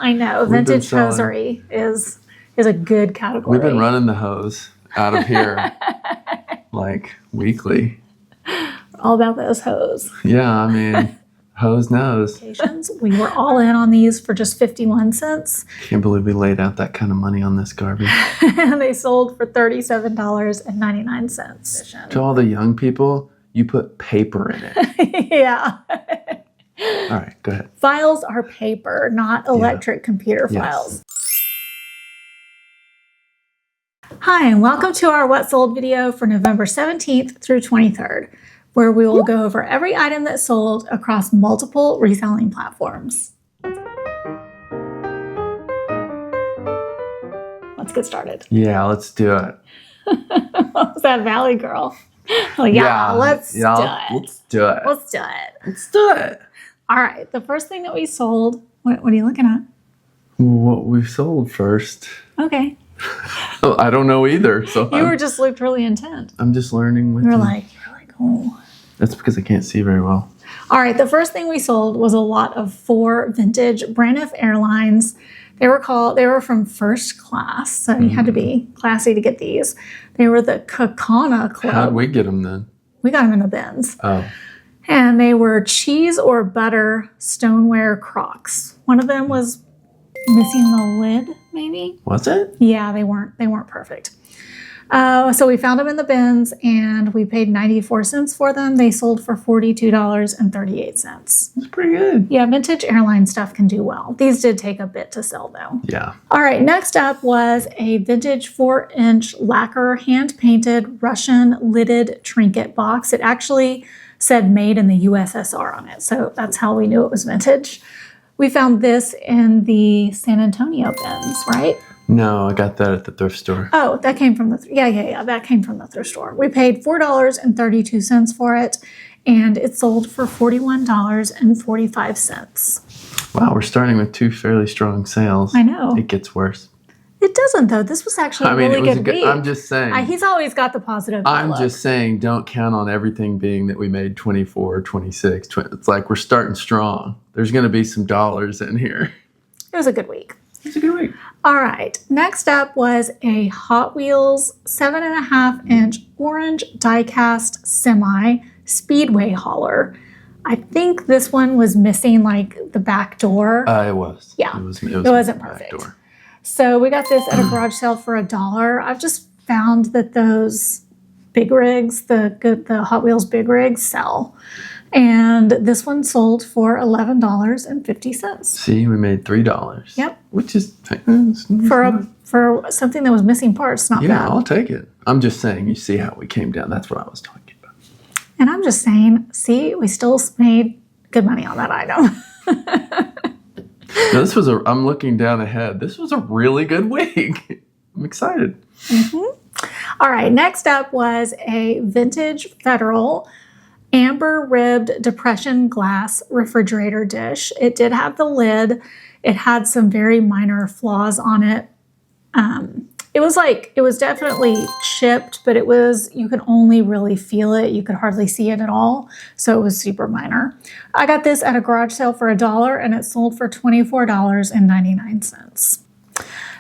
I know. Vintage hosiery is a good category. We've been running the hose out of here like weekly. All about those hose. Yeah, I mean, hose knows. We were all in on these for just 51 cents. Can't believe we laid out that kind of money on this garbage. And they sold for $37.99. To all the young people, you put paper in it. Yeah. All right, go ahead. Files are paper, not electric computer files. Hi, and welcome to our What Sold video for November 17th through 23rd, where we will go over every item that sold across multiple reselling platforms. Let's get started. Yeah, let's do it. What was that Valley Girl? Oh, yeah, let's do it. Let's do it. Let's do it. Let's do it. All right, the first thing that we sold, what are you looking at? What we sold first. Okay. Oh, I don't know either. So you just looked really intent. I'm just learning with You're you. like, oh. That's because I can't see very well. All right, the first thing we sold was a lot of 4 vintage Braniff Airlines. They were from First Class, so you had to be classy to get these. They were the Kakana Club. How'd we get them then? We got them in the bins. Oh. And they were cheese or butter stoneware Crocs. One of them was missing the lid, maybe. Was it? Yeah, they weren't perfect. So we found them in the bins, and we paid 94 cents for them. They sold for $42.38. That's pretty good. Yeah, vintage airline stuff can do well. These did take a bit to sell, though. Yeah. All right, next up was a vintage 4-inch lacquer hand-painted Russian lidded trinket box. It actually said made in the USSR on it, so that's how we knew it was vintage. We found this in the San Antonio bins, right? No, I got that at the thrift store. Oh, that came from the that came from the thrift store. We paid $4.32 for it, and it sold for $41.45. Wow, we're starting with 2 fairly strong sales. I know. It gets worse. It doesn't, though. This was actually a really good week. I'm just saying. He's always got the positive outlook. I'm just saying, don't count on everything being that we made 24, 26. It's like we're starting strong. There's going to be some dollars in here. It was a good week. It was a good week. All right. Next up was a Hot Wheels 7.5-inch orange die-cast semi speedway hauler. I think this one was missing like the back door. It was. Yeah. It wasn't perfect. Door. So we got this at a garage sale for $1. I've just found that those big rigs, the Hot Wheels big rigs, sell. And this one sold for $11.50. See, we made $3. Yep. Which is for something that was missing parts, not bad. Yeah, I'll take it. I'm just saying, you see how we came down. That's what I was talking about. And I'm just saying, see, we still made good money on that item. No, I'm looking down ahead. This was a really good week. I'm excited. Mm-hmm. All right, next up was a vintage Federal amber ribbed depression glass refrigerator dish. It did have the lid. It had some very minor flaws on it. It was definitely chipped, but you could only really feel it. You could hardly see it at all. So it was super minor. I got this at a garage sale for $1, and it sold for $24.99.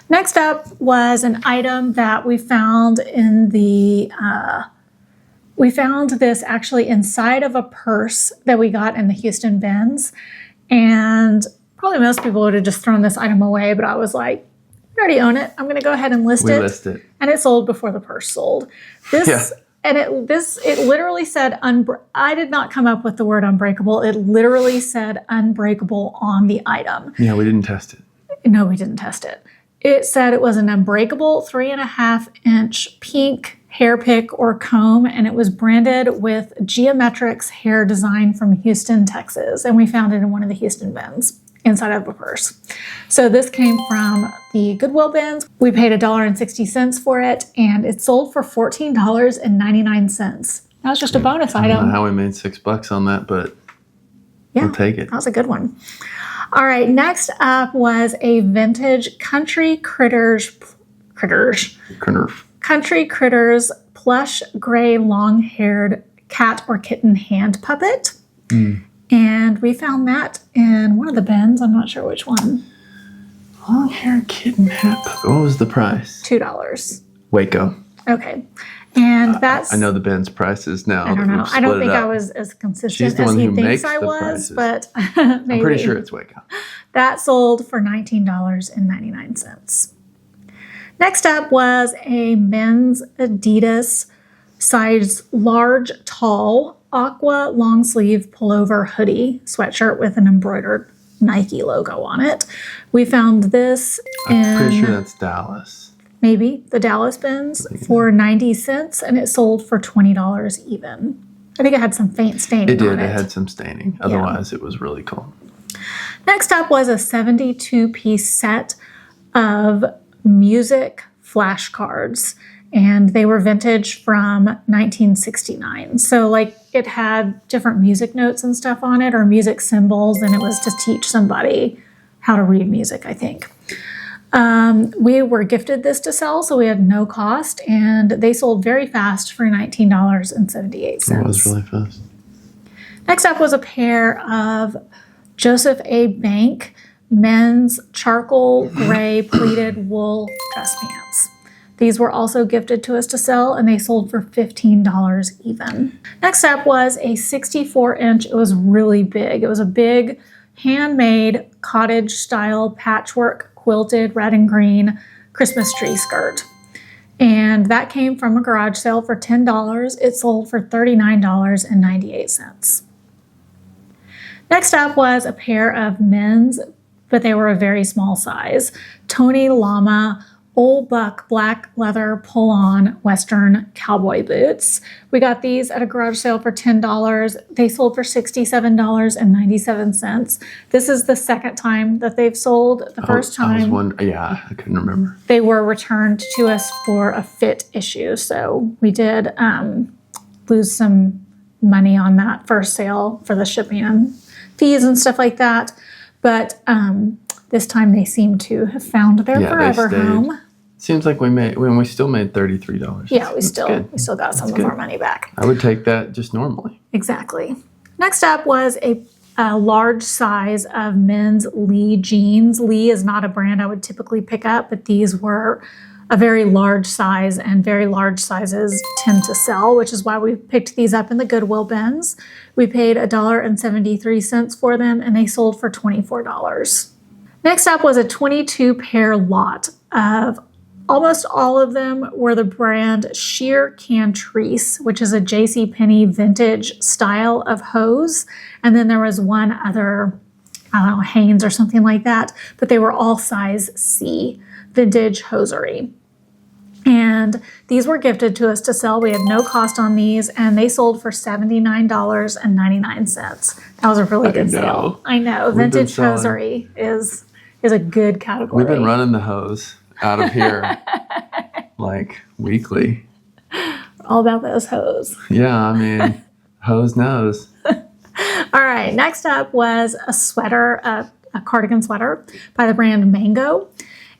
Next up was an item that we found in the, we found this actually inside of a purse that we got in the Houston bins. And probably most people would have just thrown this item away, but I was like, I already own it. I'm going to go ahead and list it. We list it. And it sold before the purse sold. And it literally said, I did not come up with the word unbreakable. It literally said unbreakable on the item. Yeah, we didn't test it. No, we didn't test it. It said it was an unbreakable 3.5-inch pink hair pick or comb, and it was branded with Geometrics hair design from Houston, Texas. And we found it in one of the Houston bins inside of a purse. So this came from the Goodwill bins. We paid $1.60 for it, and it sold for $14.99. That was just a bonus item. I don't know how we made $6 on that, but yeah, we'll take it. That was a good one. All right, next up was a vintage Country Critters plush gray long-haired cat or kitten hand puppet. And we found that in one of the bins. I'm not sure which one. hair kidnap. What was the price? $2. Waco. Okay. And that's... I know the Ben's prices now. I don't know. I don't think I was as consistent as he thinks I was, but maybe. I'm pretty sure it's Waco. That sold for $19.99. Next up was a men's Adidas size large, tall, aqua long sleeve pullover hoodie sweatshirt with an embroidered Nike logo on it. We found this I'm pretty sure that's Dallas. Maybe the Dallas bins for 90 cents, and it sold for $20 even. I think it had some faint staining on it. It did. It had some staining. Otherwise, it was really cool. Next up was a 72-piece set of music flashcards, and they were vintage from 1969. So like it had different music notes and stuff on it, or music symbols, and it was to teach somebody how to read music, I think. We were gifted this to sell, so we had no cost, and they sold very fast for $19.78. It was really fast. Next up was a pair of Joseph A. Bank men's charcoal gray pleated wool dress pants. These were also gifted to us to sell, and they sold for $15 even. Next up was a 64-inch. It was really big. It was a big handmade cottage style patchwork quilted red and green Christmas tree skirt. And that came from a garage sale for $10. It sold for $39.98. Next up was a pair of men's, but they were a very small size, Tony Lama Old Buck black leather pull-on Western cowboy boots. We got these at a garage sale for $10. They sold for $67.97. This is the second time that they've sold. The first time, I couldn't remember. They were returned to us for a fit issue. So we did lose some money on that first sale for the shipping and fees and stuff like that. But this time they seem to have found their forever home. Seems like we still made $33. Yeah, we still got some of our money back. I would take that just normally. Exactly. Next up was a large size of men's Lee jeans. Lee is not a brand I would typically pick up, but these were a very large size, and very large sizes tend to sell, which is why we picked these up in the Goodwill bins. We paid $1.73 for them, and they sold for $24. Next up was a 22-pair lot of, almost all of them were the brand Sheer Cantrice, which is a JCPenney vintage style of hose. And then there was one other, I don't know, Hanes or something like that, but they were all size C, vintage hosiery. And these were gifted to us to sell. We had no cost on these, and they sold for $79.99. That was a really good sale. I know. Vintage hosiery is a good category. We've been running the hose out of here like weekly. All about those hose. Yeah, I mean, hose knows. All right, next up was a sweater, a cardigan sweater by the brand Mango.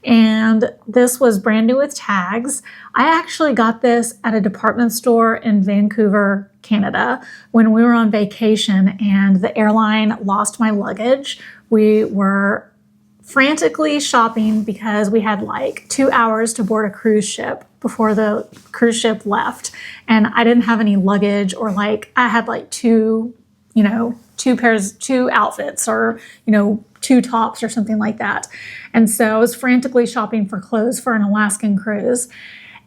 And this was brand new with tags. I actually got this at a department store in Vancouver, Canada, when we were on vacation and the airline lost my luggage. We were frantically shopping because we had like 2 hours to board a cruise ship before the cruise ship left. And I didn't have any luggage, or like I had like two outfits, or, 2 tops or something like that. And so I was frantically shopping for clothes for an Alaskan cruise.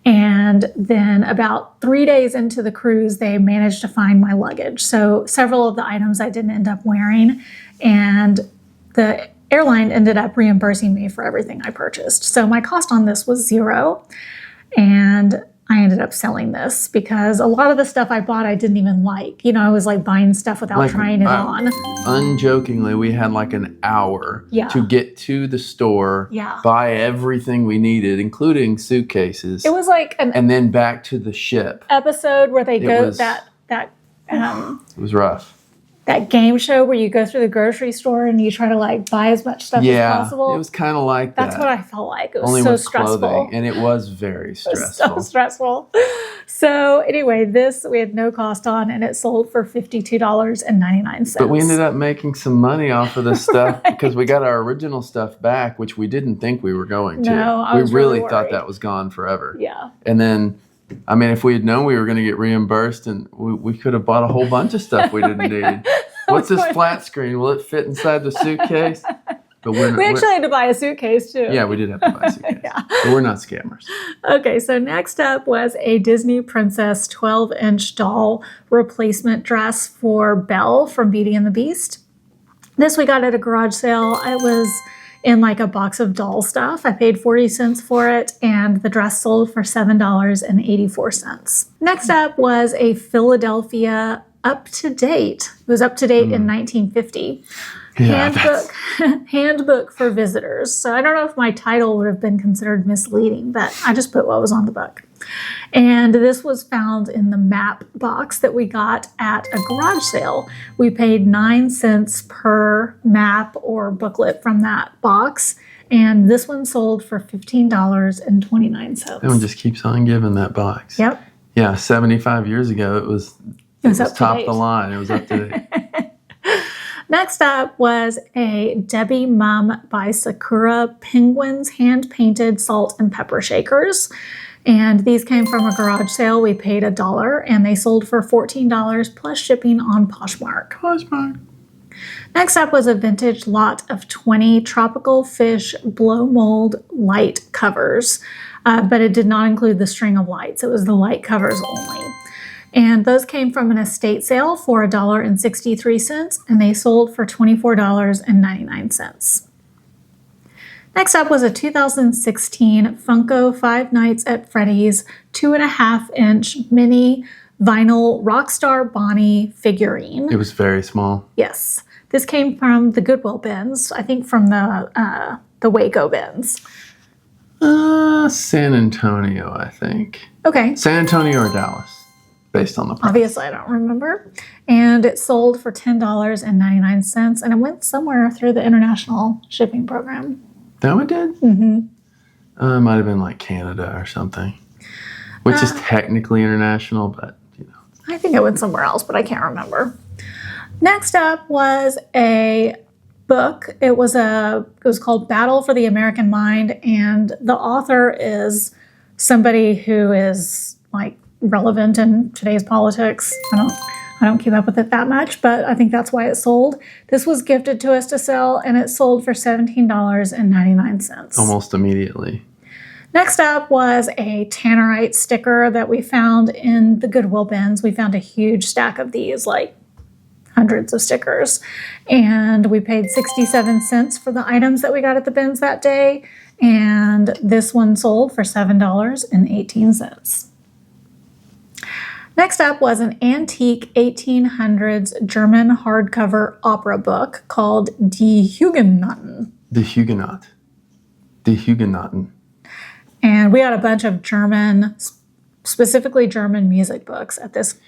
And then about 3 days into the cruise, they managed to find my luggage. So several of the items I didn't end up wearing, and the airline ended up reimbursing me for everything I purchased. So my cost on this was $0. And I ended up selling this because a lot of the stuff I bought I didn't even like. I was like buying stuff without trying it on. Unjokingly, we had like an hour to get to the store, buy everything we needed, including suitcases. It was like and then back to the ship episode where they it was rough. that game show where you go through the grocery store and you try to like buy as much stuff as possible. It was kind of like that. That's what I felt like. It was Only so with stressful. clothing, and it was very stressful. It was so stressful. So anyway, this we had no cost on, and it sold for $52.99. But we ended up making some money off of this stuff because we got our original stuff back, which we didn't think we were going to. No, I was we really worried. thought that was gone forever. Yeah. And then, I mean, if we had known we were going to get reimbursed, and we could have bought a whole bunch of stuff we didn't need. What's this flat screen? Will it fit inside the suitcase? But we actually had to buy a suitcase too. Yeah, we did have to buy a suitcase. Yeah. But we're not scammers. Okay, so next up was a Disney Princess 12-inch doll replacement dress for Belle from Beauty and the Beast. This we got at a garage sale. It was in like a box of doll stuff. I paid 40 cents for it, and the dress sold for $7.84. Next up was a Philadelphia up-to-date. It was up-to-date in 1950. Yeah, Handbook for visitors. So I don't know if my title would have been considered misleading, but I just put what was on the book. And this was found in the map box that we got at a garage sale. We paid 9 cents per map or booklet from that box. And this one sold for $15.29. That one just keeps on giving, that box. Yep. Yeah, 75 years ago, it was top of the line. It was up to date. Next up was a Debbie Mum by Sakura Penguins hand-painted salt and pepper shakers. And these came from a garage sale. We paid $1 and they sold for $14 plus shipping on Poshmark. Poshmark. Next up was a vintage lot of 20 tropical fish blow mold light covers, but it did not include the string of lights. It was the light covers only. And those came from an estate sale for $1.63, and they sold for $24.99. Next up was a 2016 Funko Five Nights at Freddy's 2.5-inch mini vinyl Rockstar Bonnie figurine. It was very small. Yes. This came from the Goodwill bins, I think from the Waco bins. San Antonio, I think. Okay. San Antonio or Dallas, based on the price. Obviously, I don't remember. And it sold for $10.99, and it went somewhere through the international shipping program. That one did? Mm-hmm. It might have been like Canada or something, which is technically international, but you know. I think it went somewhere else, but I can't remember. Next up was a book. It was called Battle for the American Mind, and the author is somebody who is like relevant in today's politics. I don't keep up with it that much, but I think that's why it sold. This was gifted to us to sell, and it sold for $17.99. Almost immediately. Next up was a Tannerite sticker that we found in the Goodwill bins. We found a huge stack of these, like hundreds of stickers, and we paid 67 cents for the items that we got at the bins that day, and this one sold for $7.18. Next up was an antique 1800s German hardcover opera book called Die Hugenotten. The Huguenot. Die Hugenotten. And we got a bunch of German, specifically German music books at this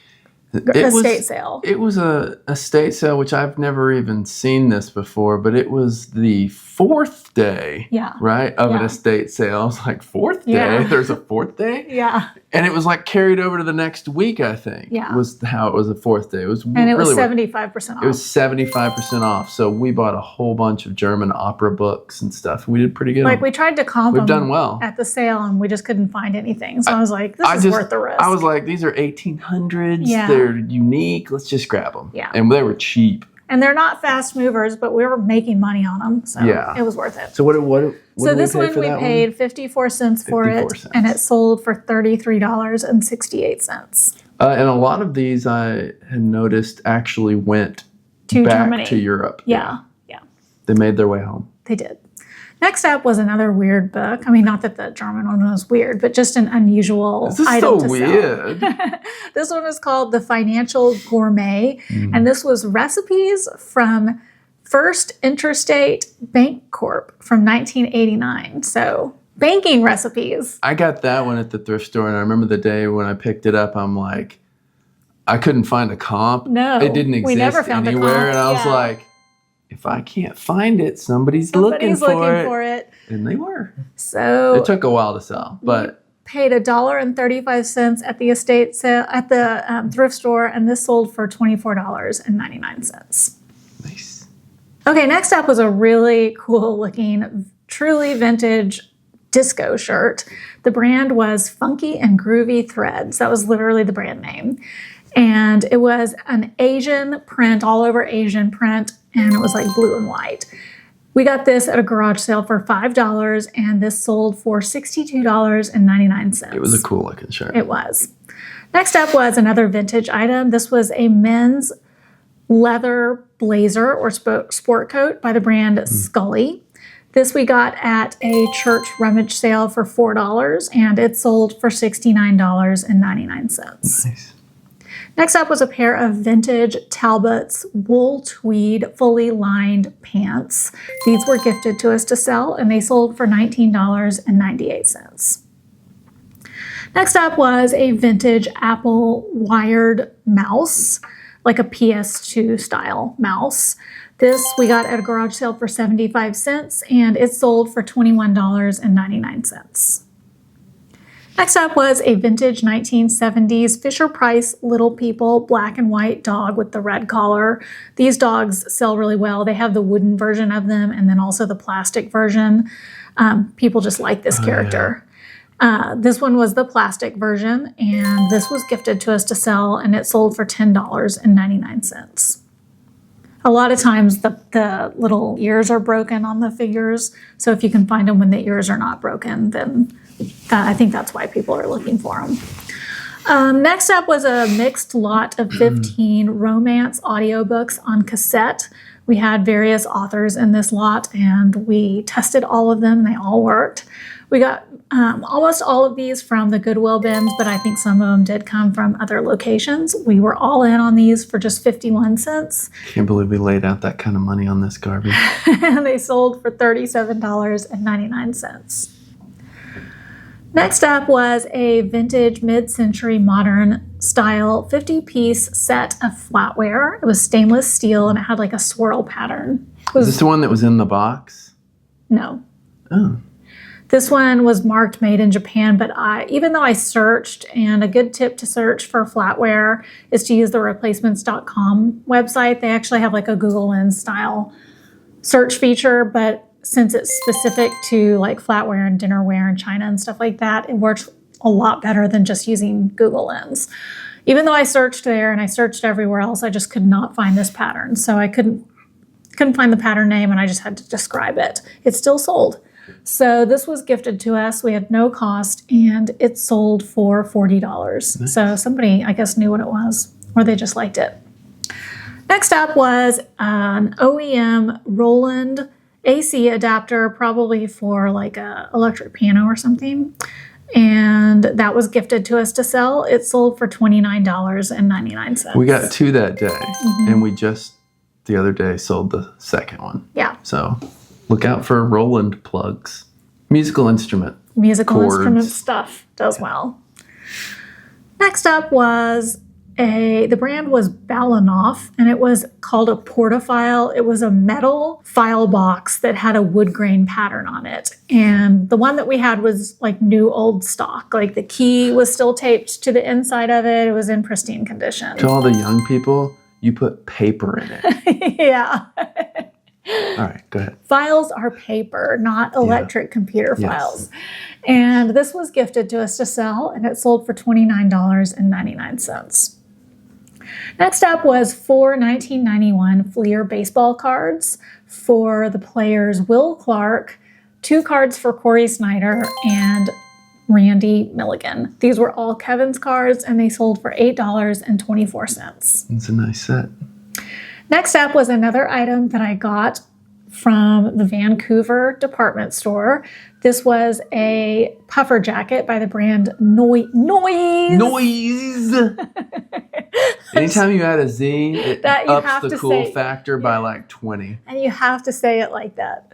estate sale. It was a estate sale, which I've never even seen this before, but it was the fourth day, right, of an estate sale. I was like, fourth day? Yeah. There's a fourth day? Yeah. And it was like carried over to the next week, I think. Yeah. Was how it was the fourth day. It was and it was really 75% off. It was 75% off. So we bought a whole bunch of German opera books and stuff. We did pretty good. Like we tried to comp We've them done well at the sale, and we just couldn't find anything. So I was like, this is worth the risk. I was like, these are 1800s. Yeah. They're unique. Let's just grab them. Yeah. And they were cheap. And they're not fast movers, but we were making money on them, so it was worth it. So what so this one we paid 54 cents for 54 cents. And it sold for $33.68. And a lot of these I had noticed actually went to back Germany. To Europe. Yeah. They made their way home. They did. Next up was another weird book. I mean, not that the German one was weird, but just an unusual item to weird? sell. This one was called The Financial Gourmet, and this was recipes from First Interstate Bank Corp from 1989. So banking recipes. I got that one at the thrift store, and I remember the day when I picked it up, I'm like, I couldn't find a comp. No, it didn't we never exist found a anywhere. comp. And I was Yeah. like, if I can't find it, somebody's looking for it. And they were. So it took a while to sell, but paid $1.35 at the estate sale at the thrift store, and this sold for $24.99. nice. Okay, next up was a really cool looking, truly vintage disco shirt. The brand was Funky and Groovy Threads. That was literally the brand name. And it was an Asian print, all over Asian print, and it was like blue and white. We got this at a garage sale for $5, and this sold for $62.99. It was a cool looking shirt. It was. Next up was another vintage item. This was a men's leather blazer or sport coat by the brand Scully. This we got at a church rummage sale for $4, and it sold for $69.99. Nice. Next up was a pair of vintage Talbot's wool tweed fully lined pants. These were gifted to us to sell, and they sold for $19.98. Next up was a vintage Apple wired mouse, like a PS2 style mouse. This we got at a garage sale for 75 cents, and it sold for $21.99. Next up was a vintage 1970s Fisher-Price Little People black and white dog with the red collar. These dogs sell really well. They have the wooden version of them and then also the plastic version. People just like this character. Yeah. This one was the plastic version, and this was gifted to us to sell, and it sold for $10.99. A lot of times the little ears are broken on the figures, so if you can find them when the ears are not broken, then I think that's why people are looking for them. Next up was a mixed lot of 15 romance audiobooks on cassette. We had various authors in this lot, and we tested all of them. They all worked. We got almost all of these from the Goodwill bins, but I think some of them did come from other locations. We were all in on these for just 51 cents. Can't believe we laid out that kind of money on this garbage. And they sold for $37.99. Next up was a vintage mid-century modern style 50-piece set of flatware. It was stainless steel, and it had like a swirl pattern. Is this the one that was in the box? No. Oh. This one was marked made in Japan, but even though I searched, and a good tip to search for flatware is to use the replacements.com website. They actually have like a Google Lens style search feature, but since it's specific to like flatware and dinnerware in China and stuff like that, it works a lot better than just using Google Lens. Even though I searched there and I searched everywhere else, I just could not find this pattern. So I couldn't find the pattern name, and I just had to describe it. It still sold. So this was gifted to us. We had no cost, and it sold for $40. Nice. So somebody, I guess, knew what it was, or they just liked it. Next up was an OEM Roland AC adapter, probably for like a electric piano or something. And that was gifted to us to sell. It sold for $29.99. We got two that day, and we just the other day sold the second one. Yeah. So look out for Roland plugs. Musical instrument. Musical instrument stuff does well. Next up was the brand was Balanoff, and it was called a portafile. It was a metal file box that had a wood grain pattern on it. And the one that we had was like new old stock. Like the key was still taped to the inside of it. It was in pristine condition. To all the young people, you put paper in it. Yeah. All right, go ahead. Files are paper, not electric computer files. And this was gifted to us to sell, and it sold for $29.99. Next up was 4 1991 Fleer baseball cards for the players Will Clark, 2 cards for Corey Snyder, and Randy Milligan. These were all Kevin's cards, and they sold for $8.24. It's a nice set. Next up was another item that I got from the Vancouver department store. This was a puffer jacket by the brand Noise. Anytime you add a Z, it ups the cool say, factor by like 20. And you have to say it like that.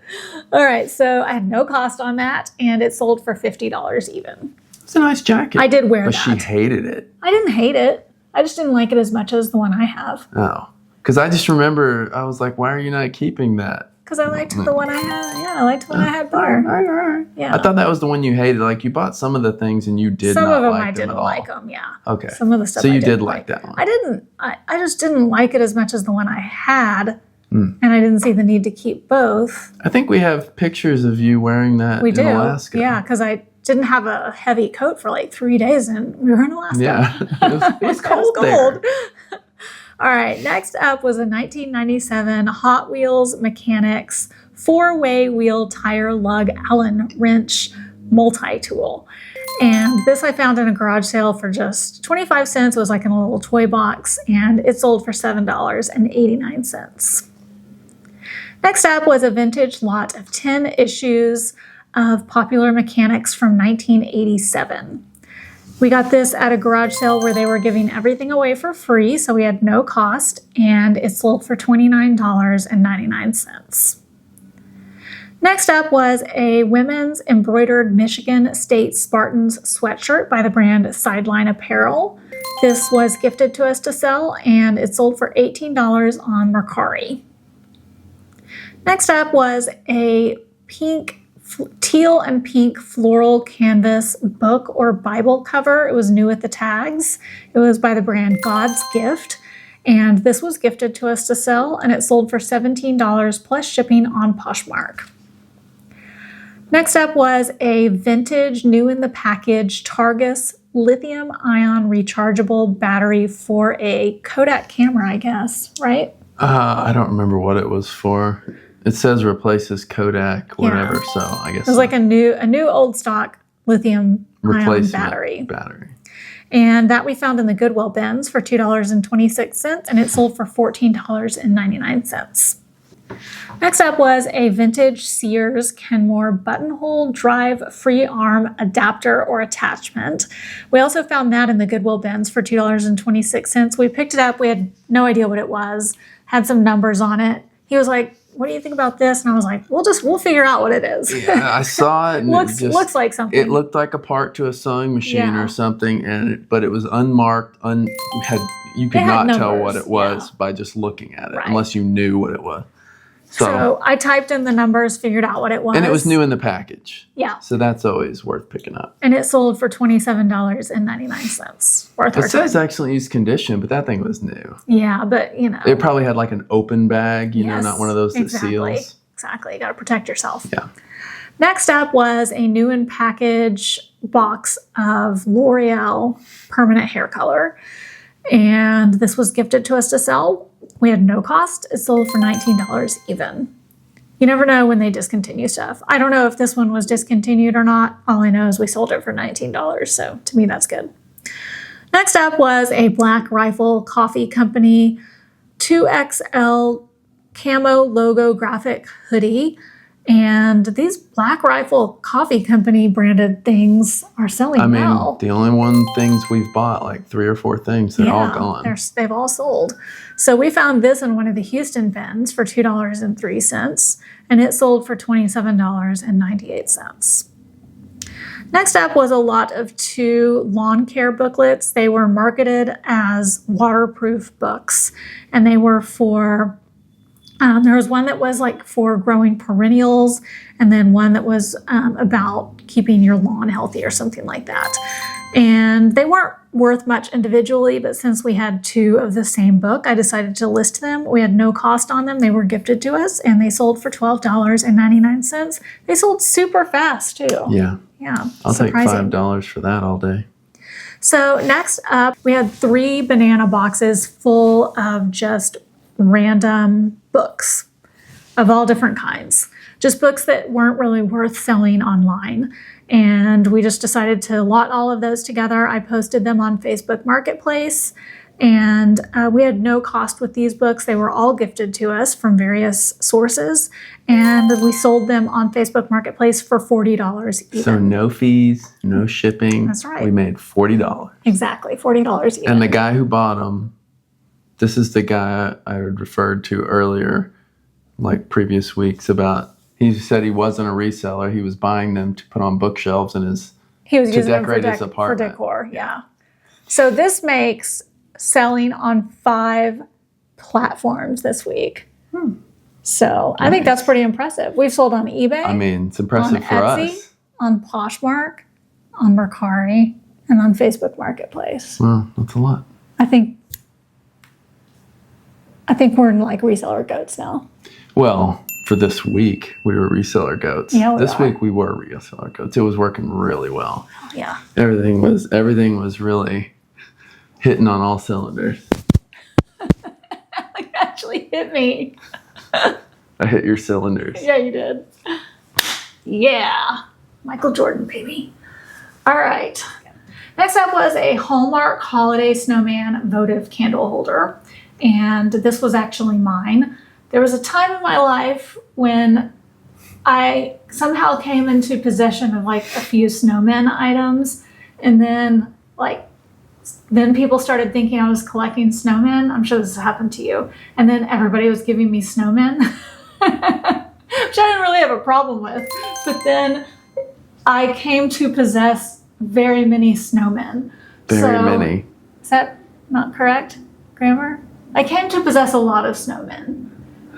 All right, so I had no cost on that, and it sold for $50 even. It's a nice jacket. I did wear that. But she hated it. I didn't hate it. I just didn't like it as much as the one I have. Oh. Because I just remember, I was like, why are you not keeping that? Because I liked the one I had. Yeah, I liked the one I had better. All right. Yeah. I thought that was the one you hated. Like, you bought some of the things and you did not like them at all. Some of them I didn't like them, yeah. Okay. Some of the stuff so I you didn't did like that one. I didn't. I just didn't like it as much as the one I had. And I didn't see the need to keep both. I think we have pictures of you wearing that in Alaska. Yeah, because I didn't have a heavy coat for like 3 days and we were in Alaska. Yeah. It was cold there. All right, next up was a 1997 Hot Wheels Mechanics 4-way wheel tire lug Allen wrench multi-tool. And this I found in a garage sale for just 25 cents. It was like in a little toy box, and it sold for $7.89. Next up was a vintage lot of 10 issues of Popular Mechanics from 1987. We got this at a garage sale where they were giving everything away for free, so we had no cost, and it sold for $29.99. Next up was a women's embroidered Michigan State Spartans sweatshirt by the brand Sideline Apparel. This was gifted to us to sell, and it sold for $18 on Mercari. Next up was a teal and pink floral canvas book or Bible cover. It was new at the tags. It was by the brand God's Gift, and this was gifted to us to sell, and it sold for $17 plus shipping on Poshmark. Next up was a vintage, new in the package Targus lithium-ion rechargeable battery for a Kodak camera, I guess, right? I don't remember what it was for. It says replaces Kodak, whatever. So I guess it was like a new old stock lithium-ion battery. And that we found in the Goodwill bins for $2.26, and it sold for $14.99. Next up was a vintage Sears Kenmore buttonhole drive free arm adapter or attachment. We also found that in the Goodwill bins for $2.26. We picked it up. We had no idea what it was, had some numbers on it. He was like, what do you think about this? And I was like, we'll figure out what it is. Yeah, I saw it. And looks like something. It looked like a part to a sewing machine or something, but it was unmarked. You could not tell what it was by just looking at it, unless you knew what it was. So I typed in the numbers, figured out what it was. And it was new in the package. Yeah. So that's always worth picking up. And it sold for $27.99. Worth our time. It says excellent use condition, but that thing was new. Yeah, but it probably had like an open bag, not one of those that seals. Exactly. You got to protect yourself. Yeah. Next up was a new in package box of L'Oreal permanent hair color. And this was gifted to us to sell. We had no cost. It sold for $19 even. You never know when they discontinue stuff. I don't know if this one was discontinued or not. All I know is we sold it for $19. So to me, that's good. Next up was a Black Rifle Coffee Company 2XL camo logo graphic hoodie. And these Black Rifle Coffee Company branded things are selling well. The only things we've bought, like 3 or 4 things, they're all gone. They've all sold. So we found this in one of the Houston bins for $2.03, and it sold for $27.98. Next up was a lot of 2 lawn care booklets. They were marketed as waterproof books, and they were for there was one that was like for growing perennials, and then one that was about keeping your lawn healthy or something like that. And they weren't worth much individually, but since we had 2 of the same book, I decided to list them. We had no cost on them. They were gifted to us, and they sold for $12.99. They sold super fast too. Yeah. Yeah. I'll take $5 for that all day. So next up, we had 3 banana boxes full of just random books of all different kinds, just books that weren't really worth selling online. And we just decided to lot all of those together. I posted them on Facebook Marketplace, and we had no cost with these books. They were all gifted to us from various sources, and we sold them on Facebook Marketplace for $40 even. So no fees, no shipping. That's right. We made $40. Exactly, $40 even. And the guy who bought them, this is the guy I had referred to earlier, like previous weeks, about, he said he wasn't a reseller. He was buying them to put on bookshelves in his, he was to using decorate them his apartment. For decor, yeah. So this makes selling on 5 platforms this week. So I think that's pretty impressive. We've sold on eBay. I mean, it's impressive on for Etsy, us. on Poshmark, on Mercari, and on Facebook Marketplace. Well, that's a lot. I think we're in like reseller goats now. Well, for this week, we were reseller goats. Yeah, we this are. week we were reseller goats. It was working really well. Yeah. Everything was really hitting on all cylinders. You actually hit me. I hit your cylinders. Yeah, you did. Yeah. Michael Jordan, baby. All right. Next up was a Hallmark Holiday Snowman votive candle holder. And this was actually mine. There was a time in my life when I somehow came into possession of like a few snowman items. And then people started thinking I was collecting snowmen. I'm sure this has happened to you. And then everybody was giving me snowmen, which I didn't really have a problem with. But then I came to possess very many snowmen. Very many. Is that not correct grammar? I came to possess a lot of snowmen.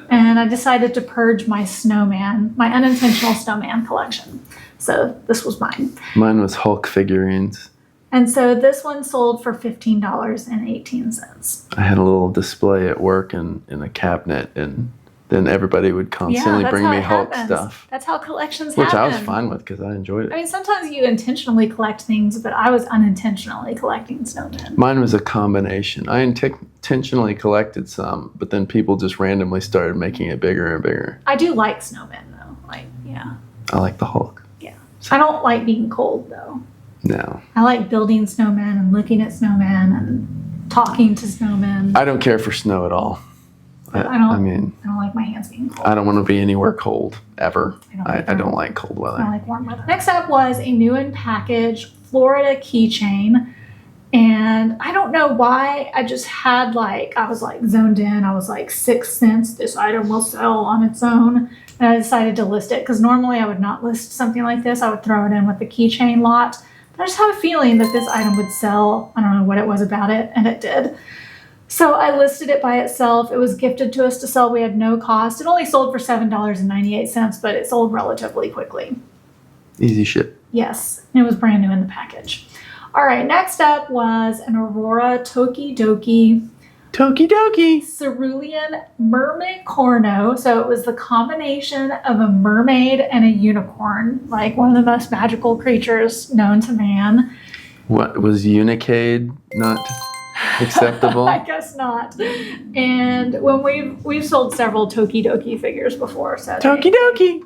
And I decided to purge my unintentional snowman collection. So this was mine. Mine was Hulk figurines. And so this one sold for $15.18. I had a little display at work in a cabinet, and then everybody would constantly that's bring how me it Hulk happens. stuff. That's how collections Which happen. I was fine with because I enjoyed it. I mean, sometimes you intentionally collect things, but I was unintentionally collecting snowmen. Mine was a combination. I intentionally collected some, but then people just randomly started making it bigger and bigger. I do like snowmen, though. Yeah. I like the Hulk. Yeah. I don't like being cold, though. No. I like building snowmen and looking at snowmen and talking to snowmen. I don't care for snow at all. I don't like my hands being cold. I don't want to be anywhere cold, ever. I I don't like cold weather. I like warm weather. Next up was a new in package Florida keychain. And I don't know why, I just had I was zoned in. I was like, 6 cents, this item will sell on its own. And I decided to list it because normally I would not list something like this. I would throw it in with the keychain lot. But I just have a feeling that this item would sell. I don't know what it was about it, and it did. So I listed it by itself. It was gifted to us to sell. We had no cost. It only sold for $7.98, but it sold relatively quickly. Easy shit. Yes, and it was brand new in the package. All right, next up was an Aurora Tokidoki Cerulean Mermaid Corno. So it was the combination of a mermaid and a unicorn, like one of the most magical creatures known to man. What, was Unicade not acceptable? I guess not. And when we've sold several Tokidoki figures before, so Tokidoki.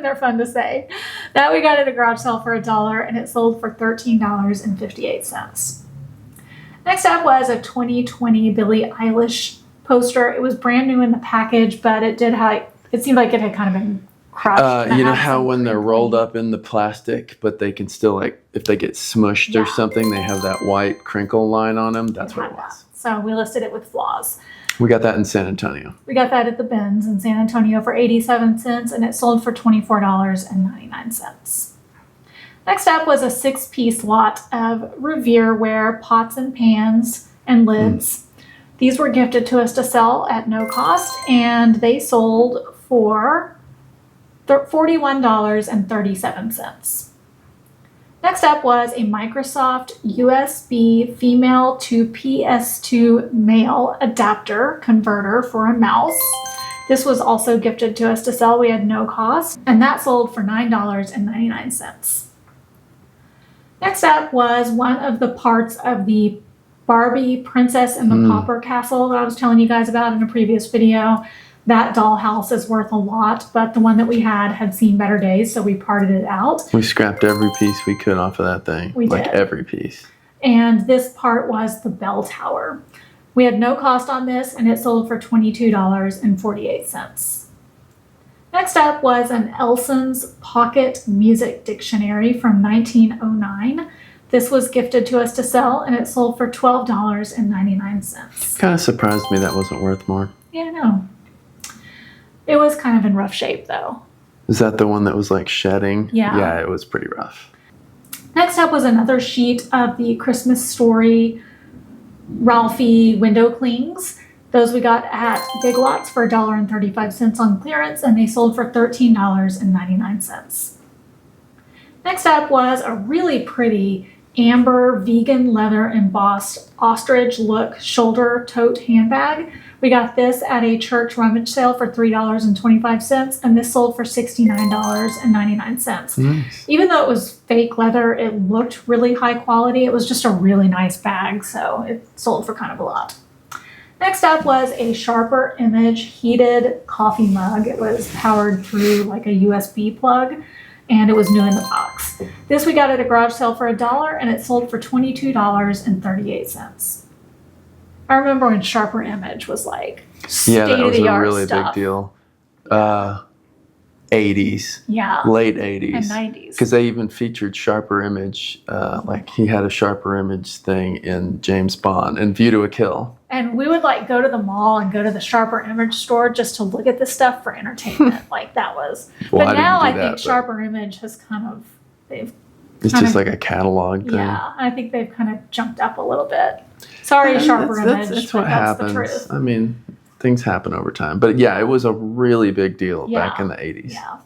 they're fun to say. That we got at a garage sale for $1, and it sold for $13.58. Next up was a 2020 Billie Eilish poster. It was brand new in the package, but it seemed like it had kind of been crushed. You know how when they're rolled up in the plastic, but they can still, if they get smushed or something, they have that white crinkle line on them? That's what it was. So we listed it with flaws. We got that in San Antonio. We got that at the bins in San Antonio for 87 cents, and it sold for $24.99. Next up was a 6-piece lot of Revere-ware pots and pans and lids. These were gifted to us to sell at no cost, and they sold for $41.37. Next up was a Microsoft USB female to PS2 male adapter converter for a mouse. This was also gifted to us to sell. We had no cost, and that sold for $9.99. Next up was one of the parts of the Barbie Princess and the Pauper Castle that I was telling you guys about in a previous video. That dollhouse is worth a lot, but the one that we had seen better days, so we parted it out. We scrapped every piece we could off of that thing. We did. Every piece. And this part was the bell tower. We had no cost on this, and it sold for $22.48. Next up was an Elson's Pocket Music Dictionary from 1909. This was gifted to us to sell, and it sold for $12.99. Kind of surprised me that wasn't worth more. Yeah, I know. It was kind of in rough shape, though. Is that the one that was shedding? Yeah. Yeah, it was pretty rough. Next up was another sheet of the Christmas Story Ralphie window clings. Those we got at Big Lots for $1.35 on clearance, and they sold for $13.99. Next up was a really pretty amber vegan leather embossed ostrich look shoulder tote handbag. We got this at a church rummage sale for $3.25, and this sold for $69.99. Nice. Even though it was fake leather, it looked really high quality. It was just a really nice bag, so it sold for kind of a lot. Next up was a Sharper Image heated coffee mug. It was powered through like a USB plug, and it was new in the box. This we got at a garage sale for $1, and it sold for $22.38. I remember when Sharper Image was like Yeah, that was a state-of-the-art really stuff. big deal. 80s. Yeah. Late 80s. And 90s. Because they even featured Sharper Image. Like he had a Sharper Image thing in James Bond and View to a Kill. And we would like go to the mall and go to the Sharper Image store just to look at the stuff for entertainment. Like that was. Well, but I now didn't do I think that, Sharper Image has kind of, It's kind just of- like a catalog thing. yeah, I think they've kind of jumped up a little bit. Sorry, Sharper Image. That's but what that's happens. The truth. I mean, things happen over time. But yeah, it was a really big deal Yeah. back in the 80s. Yeah.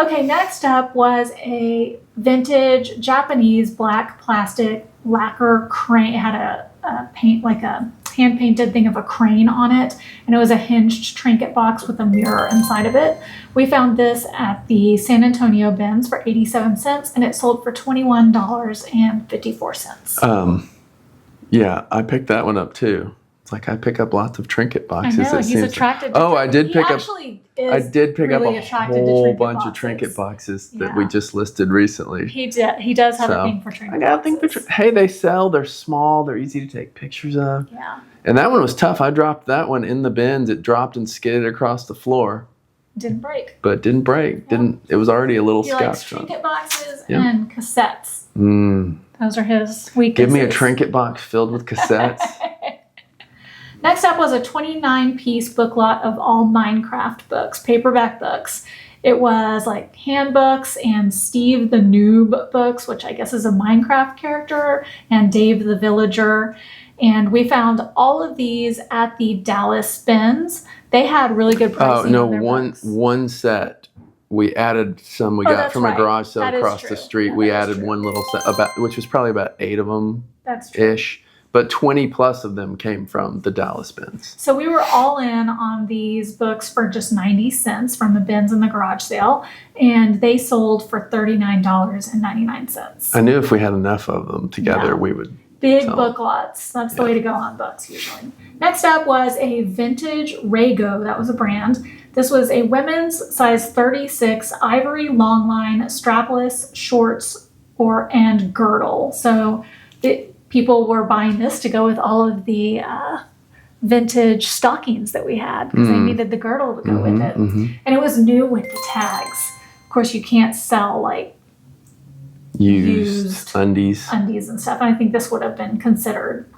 Okay, next up was a vintage Japanese black plastic lacquer crane. It had a paint, like a hand painted thing of a crane on it, and it was a hinged trinket box with a mirror inside of it. We found this at the San Antonio bins for 87 cents, and it sold for $21.54. Yeah, I picked that one up too. It's like I pick up lots of trinket I boxes. know, it he's seems attracted to Oh, I did he pick up. actually is I did pick really up a attracted to whole trinket bunch of boxes. trinket boxes that Yeah. we just listed recently. He does have a So, thing for trinket I got a thing for boxes. hey, they sell. They're small. They're easy to take pictures of. Yeah, And that one was tough. I dropped that one in the bins. It dropped and skidded across the floor, didn't break. but didn't break. Didn't. It was already a little He likes scotch on. trinket boxes Yeah. and cassettes. Mm. Those are his weaknesses. Give me a trinket box filled with cassettes. Next up was a 29-piece book lot of all Minecraft books, paperback books. It was like handbooks and Steve the Noob books, which I guess is a Minecraft character, and Dave the Villager. And we found all of these at the Dallas bins. They had really good Oh pricing no, on their books. one set. We added some we Oh, got that's from right. a garage sale That is across true. the street. Yeah, we that is added true. one little set which was probably about 8 of them That's true. ish. But 20 plus of them came from the Dallas bins. So we were all in on these books for just 90 cents from the bins in the garage sale, and they sold for $39.99. I knew if we had enough of them together, Yeah. we would. Big So, book lots. That's the way to go on books usually. Next up was a vintage Raygo. That was a brand. This was a women's size 36 ivory longline strapless shorts and girdle. So people were buying this to go with all of the vintage stockings that we had because they needed the girdle to go with it. And it was new with the tags. Of course, you can't sell like Used undies. undies and stuff. And I think this would have been considered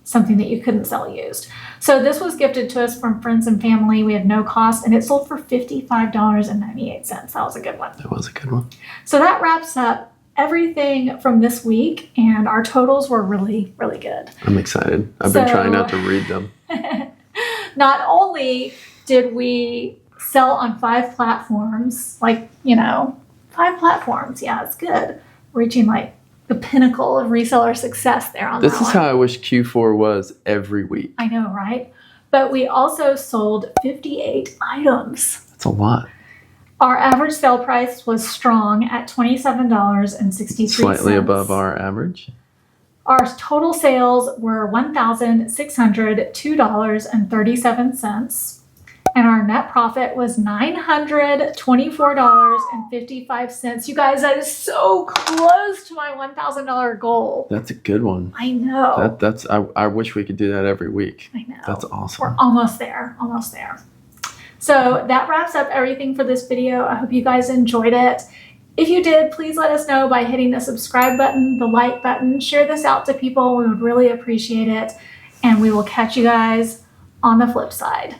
something that you couldn't sell used. So this was gifted to us from friends and family. We had no cost, and it sold for $55.98. That was a good one. That was a good one. So that wraps up everything from this week, and our totals were really, really good. I'm excited. I've been So- trying not to read them. Not only did we sell on 5 platforms, 5 platforms. Yeah, it's good. Reaching like the pinnacle of reseller success there on This that is one. how I wish Q4 was every week. I know, right? But we also sold 58 items. That's a lot. Our average sale price was strong at $27.63. Slightly above our average. Our total sales were $1,602.37. And our net profit was $924.55. You guys, that is so close to my $1,000 goal. That's a good one. I know. I wish we could do that every week. I know. That's We're awesome. almost there. Almost there. So that wraps up everything for this video. I hope you guys enjoyed it. If you did, please let us know by hitting the subscribe button, the like button. Share this out to people. We would really appreciate it. And we will catch you guys on the flip side.